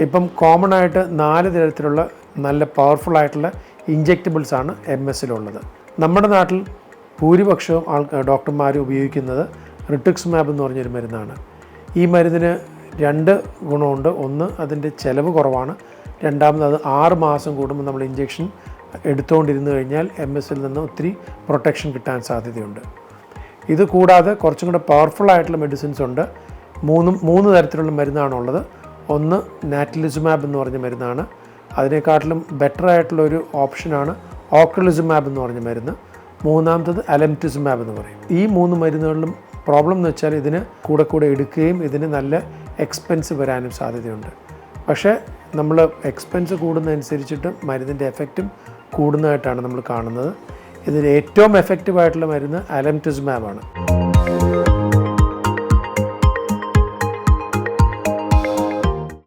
ഇപ്പം കോമൺ ആയിട്ട് 4 തരത്തിലുള്ള നല്ല പവർഫുൾ ആയിട്ടുള്ള ഇഞ്ചെക്റ്റബിൾസാണ് MS-ലുള്ളത്. നമ്മുടെ നാട്ടിൽ ഭൂരിപക്ഷവും ഡോക്ടർമാർ ഉപയോഗിക്കുന്നത് റിട്ടുക്സിമാബ് എന്ന് പറഞ്ഞൊരു മരുന്നാണ്. ഈ മരുന്നിന് 2 ഗുണമുണ്ട്. ഒന്ന്, അതിൻ്റെ ചിലവ് കുറവാണ്. രണ്ടാമത്, അത് 6 മാസം കൂടുമ്പോൾ നമ്മൾ ഇഞ്ചെക്ഷൻ എടുത്തുകൊണ്ടിരുന്നു കഴിഞ്ഞാൽ MS-ൽ നിന്ന് ഒത്തിരി പ്രൊട്ടക്ഷൻ കിട്ടാൻ സാധ്യതയുണ്ട്. ഇത് കൂടാതെ കുറച്ചും കൂടെ പവർഫുൾ ആയിട്ടുള്ള മെഡിസിൻസ് ഉണ്ട്. 3 തരത്തിലുള്ള മരുന്നാണുള്ളത്. ഒന്ന് നാറ്റലിസുമാബ് എന്ന് പറഞ്ഞ മരുന്നാണ്. അതിനെക്കാട്ടിലും ബെറ്റർ ആയിട്ടുള്ളൊരു ഓപ്ഷനാണ് ഓക്രലിസുമാബ് എന്ന് പറഞ്ഞ മരുന്ന്. മൂന്നാമത്തത് അലംറ്റിസുമാബ് എന്ന് പറയും. ഈ 3 മരുന്നുകളിലും പ്രോബ്ലം എന്ന് വെച്ചാൽ ഇതിന് കൂടെ എടുക്കുകയും ഇതിന് നല്ല എക്സ്പെൻസ് വരാനും സാധ്യതയുണ്ട്. പക്ഷേ നമ്മൾ എക്സ്പെൻസ് കൂടുന്നതനുസരിച്ചിട്ട് മരുന്നിൻ്റെ എഫക്റ്റും കൂടുന്നതായിട്ടാണ് നമ്മൾ കാണുന്നത്. ഇതിന് ഏറ്റവും എഫക്റ്റീവായിട്ടുള്ള മരുന്ന് അലംറ്റിസുമാബാണ്.